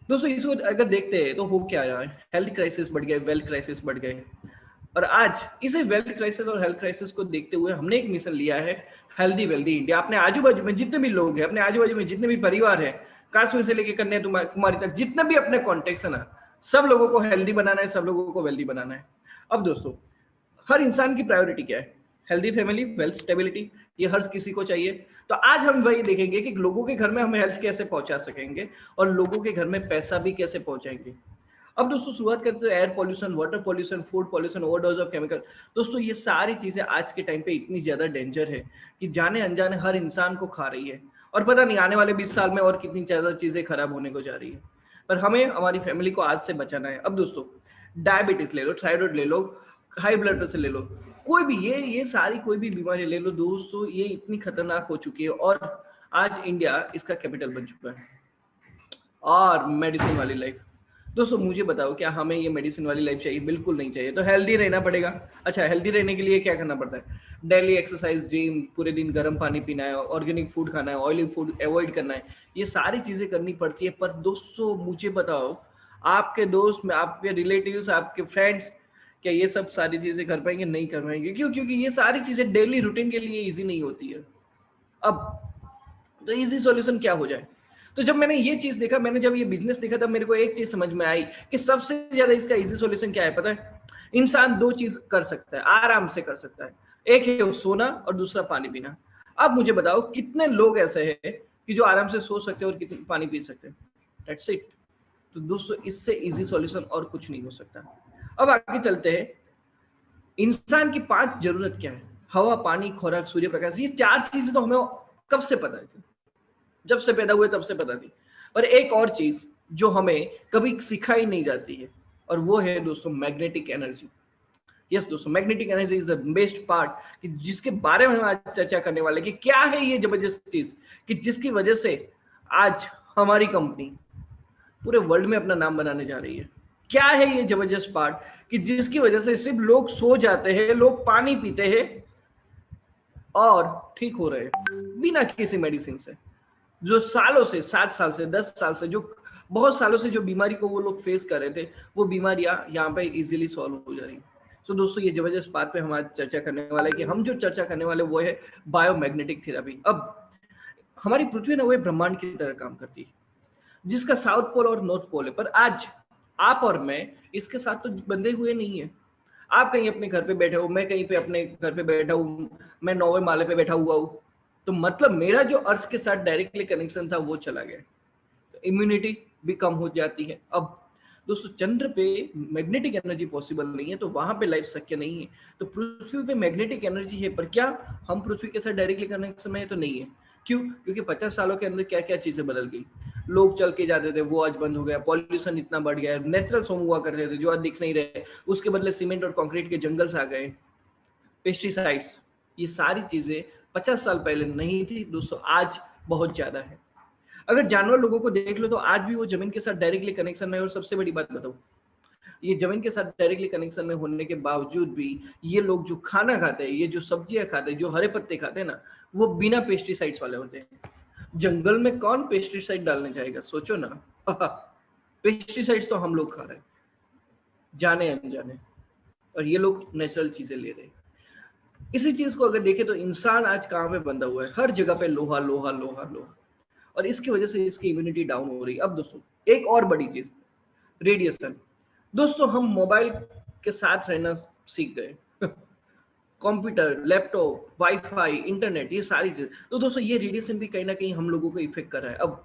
दोस्तों इसको अगर देखते हैं तो हो क्या रहा है, हेल्थ क्राइसिस बढ़ गए, वेल्थ क्राइसिस बढ़ गए। और आज इसे वेल्थ क्राइसिस और हेल्थ क्राइसिस को देखते हुए हमने एक मिशन लिया है, हेल्दी वेल्दी इंडिया। अपने आजू बाजू में जितने भी लोग हैं, अपने आजू बाजू में जितने भी परिवार है, कश्मीर से लेकर कन्याकुमारी तक जितने भी अपने कॉन्टेक्ट है ना, सब लोगों को हेल्दी बनाना है, सब लोगों को वेल्दी बनाना है। अब दोस्तों हर इंसान की प्रायोरिटी क्या है? हेल्दी फैमिली, वेल्थ स्टेबिलिटी, ये हर किसी को चाहिए। तो आज हम वही देखेंगे कि लोगों के घर में हम हेल्थ कैसे पहुंचा सकेंगे और लोगों के घर में पैसा भी कैसे पहुंचाएंगे। अब दोस्तों शुरुआत करते हैं air pollution, water pollution, food pollution, overdose of chemical. दोस्तों ये सारी चीजें आज के टाइम पे इतनी ज्यादा डेंजर है कि जाने अनजाने हर इंसान को खा रही है, और पता नहीं आने वाले 20 साल में और कितनी ज्यादा चीजें खराब होने को जा रही है। पर हमें हमारी फैमिली को आज से बचाना है। अब दोस्तों डायबिटीज ले लो, थायराइड ले लो, हाई ब्लड प्रेशर ले लो, कोई भी ये सारी कोई भी बीमारी ले लो दोस्तों, ये इतनी खतरनाक हो चुकी है। और आज इंडिया इसका कैपिटल बन चुका है। और मेडिसिन वाली लाइफ, दोस्तों मुझे बताओ क्या हमें ये मेडिसिन वाली लाइफ चाहिए? बिल्कुल नहीं चाहिए। तो हेल्दी रहना पड़ेगा। अच्छा, हेल्दी रहने के लिए क्या करना पड़ता है? डेली एक्सरसाइज, जिम, पूरे दिन गर्म पानी पीना है, ऑर्गेनिक फूड खाना है, ऑयली फूड अवॉइड करना है, ये सारी चीजें करनी पड़ती है। पर दोस्तों मुझे बताओ, आपके दोस्त में, आपके रिलेटिव्स, आपके फ्रेंड्स, क्या ये सब सारी चीजें कर पाएंगे? नहीं कर पाएंगे। क्यों? क्योंकि ये सारी चीजें डेली रूटीन के लिए इजी नहीं होती है। अब तो इजी सॉल्यूशन क्या हो जाए? तो जब मैंने ये चीज देखा, मैंने जब ये बिजनेस देखा, तब मेरे को एक चीज समझ में आई कि सबसे ज्यादा इसका इजी सॉल्यूशन क्या है पता है? इंसान दो चीज कर सकता है, आराम से कर सकता है। एक है वो सोना और दूसरा पानी पीना। अब मुझे बताओ कितने लोग ऐसे हैं कि जो आराम से सो सकते हैं और कितने पानी पी सकते हैं? That's it. तो दोस्तों इससे इजी सॉल्यूशन और कुछ नहीं हो सकता। अब आगे चलते हैं, इंसान की 5 जरूरत क्या है? हवा, पानी, खुराक, सूर्य प्रकाश। ये 4 चीजें तो हमें कब से पता है, जब से पैदा हुए तब से पता थी। पर एक और चीज जो हमें कभी सिखाई नहीं जाती है, और वो है दोस्तों मैग्नेटिक एनर्जी। यस दोस्तों, magnetic energy is the best part, कि जिसके बारे में हम आज चर्चा करने वाले कि क्या है ये जबरदस्त चीज, कि जिसकी वजह से आज हमारी कंपनी पूरे वर्ल्ड में अपना नाम बनाने जा रही है। क्या है ये जबरदस्त पार्ट, कि जिसकी वजह से सिर्फ लोग सो जाते हैं, लोग पानी पीते हैं और ठीक हो रहे हैं बिना किसी मेडिसिन से। जो सालों से, 7 साल से, 10 साल से, जो बहुत सालों से जो बीमारी को वो लोग फेस कर रहे थे, वो बीमारियां यहाँ पे इजीली सॉल्व हो जा रही। तो दोस्तों ये जबरदस्त बात पे हम आज चर्चा करने वाले हैं, कि हम जो चर्चा करने वाले वो है बायोमैग्नेटिक थेरेपी। अब हमारी पृथ्वी ना वो ब्रह्मांड की तरह काम करती है, जिसका साउथ पोल और नॉर्थ पोल है। पर आज आप और मैं इसके साथ तो बंधे हुए नहीं है। आप कहीं अपने घर पे बैठे हो, मैं कहीं पे अपने घर पे बैठा हूँ, मैं 9वें माले पे बैठा हुआ हूँ। तो मतलब मेरा जो अर्थ के साथ डायरेक्टली कनेक्शन था वो चला गया। तो इम्यूनिटी भी कम हो जाती है। अब दोस्तों चंद्र पे मैग्नेटिक एनर्जी पॉसिबल नहीं है, तो वहां पे लाइफ शक्य नहीं है। तो पृथ्वी पे मैग्नेटिक एनर्जी है, पर क्या हम पृथ्वी के साथ डायरेक्टली कनेक्शन में है? तो नहीं है। क्यों? क्योंकि 50 सालों के अंदर क्या क्या चीजें बदल गई। लोग चल के जाते थे, वो आज बंद हो गया। पॉल्यूशन इतना बढ़ गया है। नेचुरल सोम हुआ करते थे जो आज दिख नहीं रहे, उसके बदले सीमेंट और कंक्रीट के जंगल्स आ गए। पेस्टिसाइड्स, ये सारी चीजें 50 साल पहले नहीं थी दोस्तों, आज बहुत ज्यादा है। अगर जानवर लोगों को देख लो तो आज भी वो जमीन के साथ डायरेक्टली कनेक्शन में है। और सबसे बड़ी बात बताऊं, ये जमीन के साथ डायरेक्टली कनेक्शन में होने के बावजूद भी ये लोग जो खाना खाते हैं, ये जो सब्जियां खाते हैं, जो हरे पत्ते खाते हैं ना, वो बिना पेस्टिसाइड्स वाले होते हैं। जंगल में कौन पेस्टिसाइड डालने जाएगा? सोचो ना। पेस्टिसाइड्स तो हम लोग खा रहे हैं जाने अनजाने, और ये लोग नेचुरल चीजें ले रहे हैं। इसी चीज को अगर देखें तो इंसान आज कहाँ पे बंधा हुआ है? हर जगह पे लोहा लोहा लोहा लोहा, और इसकी वजह से इसकी इम्यूनिटी डाउन हो रही है। अब दोस्तों एक और बड़ी चीज, रेडिएशन। दोस्तों हम मोबाइल के साथ रहना सीख गए, कंप्यूटर, लैपटॉप, वाईफाई, इंटरनेट, ये सारी चीज। तो दोस्तों ये रेडिएशन भी कहीं ना कहीं हम लोगों को इफेक्ट कर रहा है। अब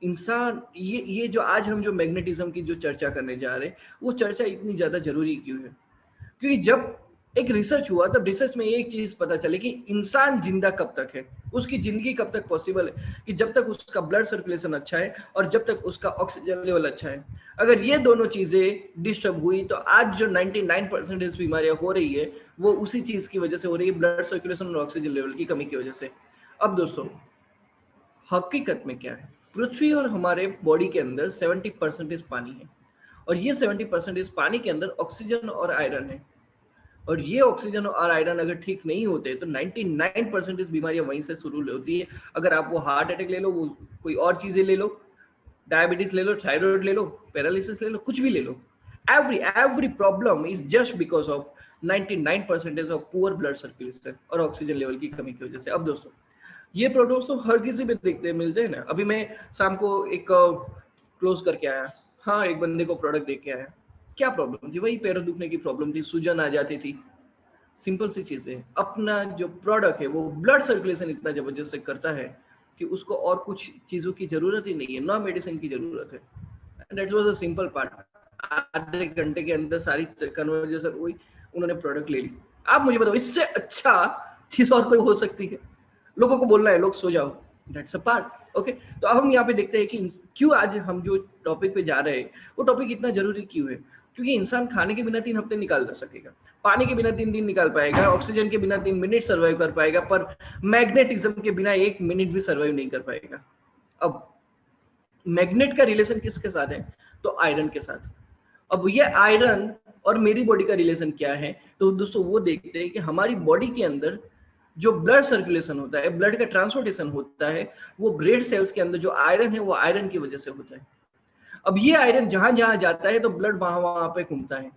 इंसान, ये जो आज हम जो मैग्नेटिज्म की जो चर्चा करने जा रहे हैं, वो चर्चा इतनी ज्यादा जरूरी क्यों है? क्योंकि जब एक रिसर्च हुआ, तब रिसर्च में एक चीज पता चली कि इंसान जिंदा कब तक है, उसकी जिंदगी कब तक पॉसिबल है, कि जब तक उसका ब्लड सर्कुलेशन अच्छा है और जब तक उसका ऑक्सीजन लेवल अच्छा है। अगर ये दोनों चीजें डिस्टर्ब हुई तो आज जो 99% बीमारियां हो रही है, वो उसी चीज की वजह से हो रही है, ब्लड सर्कुलेशन और ऑक्सीजन लेवल की कमी की वजह से। अब दोस्तों हकीकत में क्या है? पृथ्वी और हमारे बॉडी के अंदर 70% पानी है, और ये 70% पानी के अंदर ऑक्सीजन और आयरन है। और ये ऑक्सीजन और आयरन अगर ठीक नहीं होते तो 99% बीमारियां वहीं से शुरू होती है। अगर आप वो हार्ट अटैक ले लो, वो कोई और चीजें ले लो, डायबिटीज ले लो, थायराइड ले लो, पैरालिसिस ले लो, कुछ भी ले लो, every problem is just because of 99% of poor blood circulation और ऑक्सीजन लेवल की कमी की वजह से। अब दोस्तों ये प्रॉब्लम्स तो हर किसी पे देखते मिलते हैं ना। अभी मैं शाम को एक क्लोज करके आया, हाँ एक बंदे को प्रोडक्ट दे के आया, क्या प्रॉब्लम थी? वही पैरों दुखने की प्रॉब्लम थी, सूजन आ जाती थी, सिंपल सी चीज है। अपना जो प्रोडक्ट है वो ब्लड सर्कुलेशन इतना जबरदस्त से करता है कि उसको और कुछ चीजों की जरूरत ही नहीं है, ना मेडिसिन की जरूरत है। And that was a simple part. आधे घंटे के अंदर सारी कन्वर्जेशन हुई, उन्होंने प्रोडक्ट ले ली। आप मुझे बताओ इससे अच्छा चीज और कोई हो सकती है? लोगों को बोलना है लोग सो जाओ, दैट्स अ पार्ट। ओके, तो अब हम यहाँ पे देखते हैं कि क्यों आज हम जो टॉपिक पे जा रहे हैं वो टॉपिक इतना जरूरी क्यों है। क्योंकि इंसान खाने के बिना 3 हफ्ते निकाल ना सकेगा, पानी के बिना 3 दिन निकाल पाएगा, ऑक्सीजन के बिना 3 मिनट सर्वाइव कर पाएगा, पर मैग्नेटिज्म के बिना 1 मिनट भी सर्वाइव नहीं कर पाएगा। अब मैग्नेट का रिलेशन किसके साथ है? तो आयरन के साथ। अब ये आयरन और मेरी बॉडी का रिलेशन क्या है? तो दोस्तों वो देखते हैं कि हमारी बॉडी के अंदर जो ब्लड सर्कुलेशन होता है, ब्लड का ट्रांसपोर्टेशन होता है, वो ब्लड सेल्स के अंदर जो आयरन है वो आयरन की वजह से होता है। अब ये आयरन जहां जहां जाता है तो ब्लड वहां वहां पे घूमता है,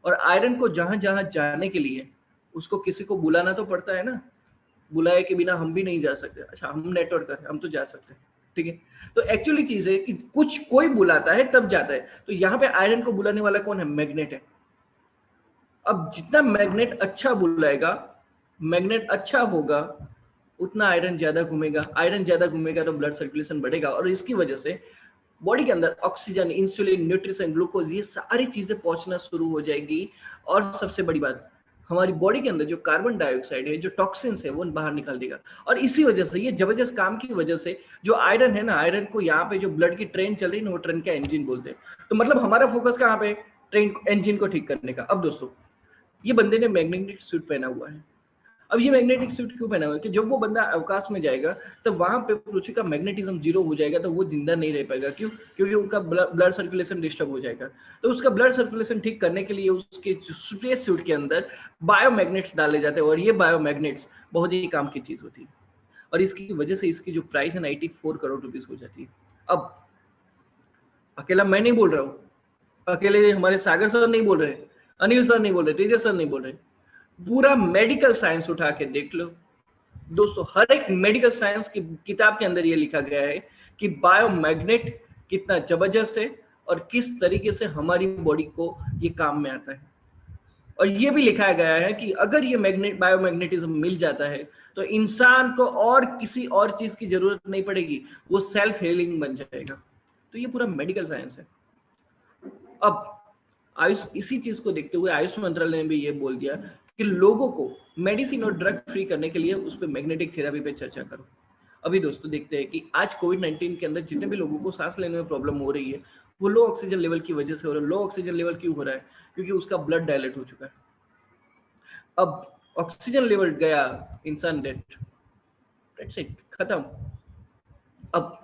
और आयरन को जहां जहां जाने के लिए उसको किसी को बुलाना तो पड़ता है ना। बुलाए के बिना हम भी नहीं जा सकते। अच्छा हम नेटवर्क कर, हम तो जा सकते हैं, ठीक है। तो एक्चुअली चीज है कि कुछ कोई बुलाता है तब जाता है। तो यहाँ पे आयरन को बुलाने वाला कौन है? मैग्नेट है। अब जितना मैग्नेट अच्छा बुलाएगा, मैग्नेट अच्छा होगा, उतना आयरन ज्यादा घूमेगा। आयरन ज्यादा घूमेगा तो ब्लड सर्कुलेशन बढ़ेगा, और इसकी वजह से बॉडी के अंदर ऑक्सीजन, इंसुलिन, न्यूट्रिशन, ग्लूकोज, ये सारी चीजें पहुंचना शुरू हो जाएगी। और सबसे बड़ी बात, हमारी बॉडी के अंदर जो कार्बन डाइऑक्साइड है, जो टॉक्सिन्स है, वो बाहर निकाल देगा। और इसी वजह से, ये जबरदस्त काम की वजह से, जो आयरन है ना, आयरन को यहाँ पे जो ब्लड की ट्रेन चल रही है ना, वो ट्रेन का इंजन बोलते हैं। तो मतलब हमारा फोकस कहाँ पे? ट्रेन इंजन को ठीक करने का। अब दोस्तों ये बंदे ने मैग्नेटिक सूट पहना हुआ है। अब ये मैग्नेटिक सूट क्यों पहना हुआ है? कि जब वो बंदा अवकाश में जाएगा तो वहां पे पृथ्वी का मैग्नेटिज्म 0 हो जाएगा, तो वो जिंदा नहीं रह पाएगा। क्यों? क्योंकि उनका ब्लड सर्कुलेशन डिस्टर्ब हो जाएगा। तो उसका ब्लड सर्कुलेशन ठीक करने के लिए उसके स्पेस सूट के अंदर बायोमैग्नेट्स डाले जाते हैं, और ये बायोमैग्नेट्स बहुत ही काम की चीज होती है। और इसकी वजह से इसकी जो प्राइस है 94 करोड़ रुपीज हो जाती है। अब अकेला मैं नहीं बोल रहा हूँ, अकेले हमारे सागर सर नहीं बोल रहे, अनिल सर नहीं बोल रहे, तेजस सर नहीं बोल रहे, पूरा मेडिकल साइंस उठा के देख लो दोस्तों। हर एक मेडिकल साइंस की किताब के अंदर ये लिखा गया है कि बायोमैग्नेट कितना जबरदस्त है और किस तरीके से हमारी बॉडी को ये काम में आता है। और ये भी लिखा गया है कि अगर ये बायोमैग्नेटिज्म मिल जाता है तो इंसान को और किसी और चीज की जरूरत नहीं पड़ेगी, वो सेल्फ हीलिंग बन जाएगा। तो ये पूरा मेडिकल साइंस है। अब आयुष, इसी चीज को देखते हुए आयुष मंत्रालय ने भी ये बोल दिया कि लोगों को मेडिसिन और ड्रग फ्री करने के लिए उस पर मैग्नेटिक थेरेपी पे चर्चा करो। अभी दोस्तों देखते हैं कि आज कोविड-19 के अंदर जितने भी लोगों को सांस लेने में प्रॉब्लम हो रही है, वो लो ऑक्सीजन लेवल की वजह से हो रहा है। लो ऑक्सीजन लेवल क्यों हो रहा है? क्योंकि उसका ब्लड डायलेट हो चुका है। अब ऑक्सीजन लेवल गया, इंसान डेड, दैट्स इट, खत्म। अब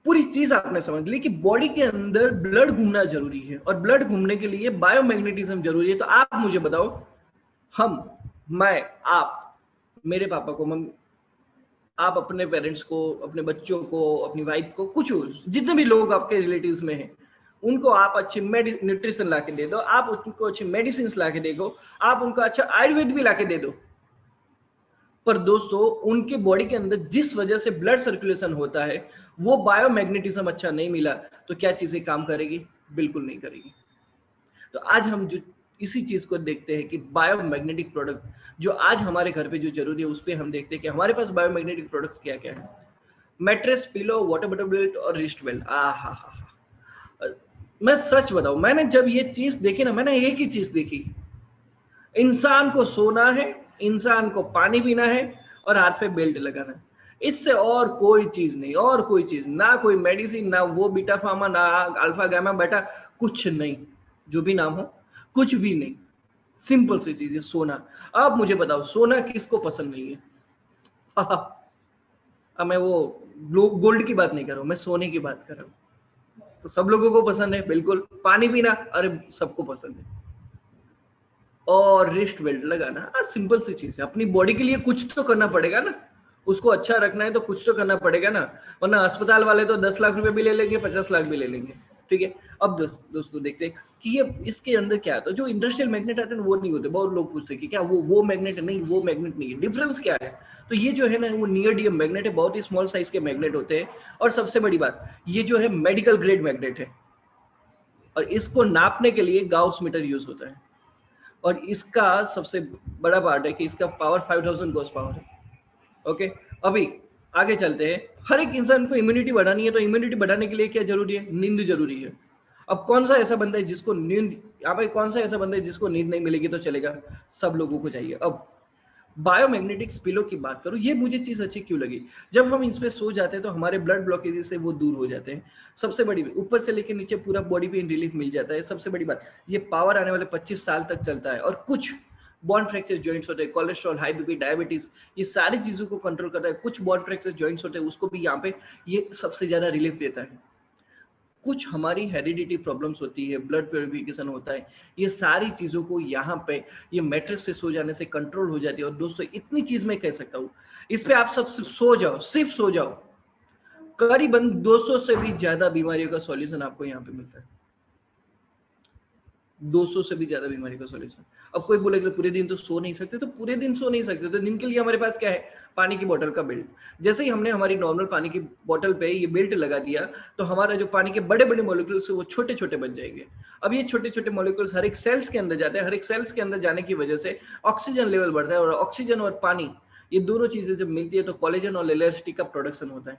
पूरी चीज आपने समझ ली कि बॉडी के अंदर ब्लड घूमना जरूरी है, और ब्लड घूमने के लिए बायोमैग्नेटिज्म जरूरी है। तो आप मुझे बताओ, हम, मैं, आप, मेरे पापा को, मम्मी, आप अपने पेरेंट्स को, अपने बच्चों को, अपनी वाइफ को, कुछ जितने भी लोग आपके रिलेटिव्स में हैं, उनको आप अच्छी न्यूट्रिशन ला के दे दो, आप उनको अच्छी मेडिसिन ला के दे दो, आप उनको अच्छा आयुर्वेद भी ला के दे दो, पर दोस्तों उनके बॉडी के अंदर जिस वजह से ब्लड सर्कुलेशन होता है वो बायोमैग्नेटिज्म अच्छा नहीं मिला, तो क्या चीजें काम करेगी? बिल्कुल नहीं करेगी। तो आज हम जो इसी चीज को देखते हैं कि बायोमैग्नेटिक प्रोडक्ट जो आज हमारे घर पे जो जरूरी है, उस पर हम देखते हैं कि हमारे पास बायोमैग्नेटिक प्रोडक्ट्स क्या क्या है। Mattress, pillow, water bottle belt और रिस्ट बेल्ट। मैं सच बताऊं, मैंने जब ये चीज देखी ना, मैंने एक ही चीज देखी, इंसान को सोना है, इंसान को पानी पीना है और हाथ पे बेल्ट लगाना है। इससे और कोई चीज नहीं, और कोई चीज ना, कोई मेडिसिन ना, वो बीटा फार्मा ना अल्फा गामा बेटा, कुछ नहीं, जो भी नाम हो, कुछ भी नहीं। सिंपल सी चीज है, सोना। अब मुझे बताओ, सोना किसको पसंद नहीं है? अब मैं वो गोल्ड की बात नहीं कर रहा हूं, मैं सोने की बात कर रहा हूं। तो सब लोगों को पसंद है, बिल्कुल। पानी पीना, अरे सबको पसंद है। और रिस्ट बेल्ट लगाना, सिंपल सी चीज है, अपनी बॉडी के लिए कुछ तो करना पड़ेगा ना। उसको अच्छा रखना है तो कुछ तो करना पड़ेगा ना, वरना अस्पताल वाले तो 10 लाख रुपए भी ले लेंगे, 50 लाख भी ले लेंगे। ठीक है, अब दोस्तों देखते हैं कि ये इसके अंदर क्या आता है। जो इंडस्ट्रियल मैग्नेट आते हैं वो नहीं होते। बहुत लोग पूछते हैं कि क्या वो मैग्नेट है? नहीं, वो मैग्नेट नहीं है। डिफरेंस क्या है? तो ये जो है ना, वो नियोडियम मैग्नेट है, बहुत ही स्मॉल साइज के मैग्नेट होते हैं। और सबसे बड़ी बात, ये जो है मेडिकल ग्रेड मैग्नेट है, और इसको नापने के लिए गाउस मीटर यूज होता है। और इसका सबसे बड़ा पार्ट है कि इसका पावर 5000 गॉस पावर है। ओके, अभी आगे चलते हैं। हर एक इंसान को इम्यूनिटी बढ़ानी है, तो इम्यूनिटी बढ़ाने के लिए क्या जरूरी है? नींद जरूरी है। अब कौन सा ऐसा बंदा है जिसको नींद, यहाँ पे कौन सा ऐसा बंदा है जिसको नींद नहीं मिलेगी तो चलेगा? सब लोगों को चाहिए। अब बायोमैग्नेटिक्स पिलो की बात करूं, ये मुझे चीज अच्छी क्यों लगी? जब हम इस पे सो जाते हैं तो हमारे ब्लड ब्लॉकेजेस से वो दूर हो जाते हैं। सबसे बड़ी, ऊपर से लेकर नीचे पूरा बॉडी पेन रिलीफ मिल जाता है। सबसे बड़ी बात, ये पावर आने वाले 25 साल तक चलता है। और कुछ बॉन्ड फ्रैक्चर जॉइंट्स होते हैं, कोलेस्ट्रॉल, हाई बीपी, डायबिटीज, ये सारी चीजों को कंट्रोल करता है। कुछ बॉन्ड फ्रैक्चर जॉइंट्स होते हैं, उसको भी यहाँ पे ये सबसे ज्यादा रिलीफ देता है। कुछ हमारी हेरिडिटी प्रॉब्लम्स होती है, ब्लड प्योरिफिकेशन होता है, ये सारी चीजों को यहाँ पे ये मैट्रेस पे सो जाने से कंट्रोल हो जाती है। और दोस्तों इतनी चीज मैं कह सकता हूँ, इस पे आप सब सो जाओ, सिर्फ सो जाओ, करीबन 200 से भी ज्यादा बीमारियों का सॉल्यूशन आपको यहाँ पे मिलता है। 200 से भी ज्यादा बीमारी का सॉल्यूशन। अब कोई बोलेगा पूरे दिन तो सो नहीं सकते, तो पूरे दिन सो नहीं सकते, तो दिन के लिए हमारे पास क्या है? पानी की बोतल का बेल्ट। जैसे ही हमने हमारी नॉर्मल पानी की बोतल पे ये बेल्ट लगा दिया, तो हमारा जो पानी के बड़े बड़े मॉलिक्यूल्स है वो छोटे छोटे बन जाएंगे। अब ये छोटे छोटे मॉलिक्यूल्स हर एक सेल्स के अंदर जाते हैं। हर एक सेल्स के अंदर जाने की वजह से ऑक्सीजन लेवल बढ़ता है, और ऑक्सीजन और पानी, ये दोनों चीजें जब मिलती है तो कोलेजन और इलास्टिन का प्रोडक्शन होता है।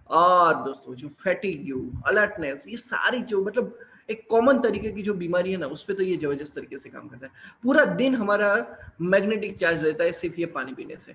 और दोस्तों जो फैटिग्यू, अलर्टनेस, ये सारी जो मतलब एक कॉमन तरीके की जो बीमारी है ना, उस पे तो ये जबरदस्त तरीके से काम करता है। पूरा दिन हमारा मैग्नेटिक चार्ज रहता है सिर्फ ये पानी पीने से।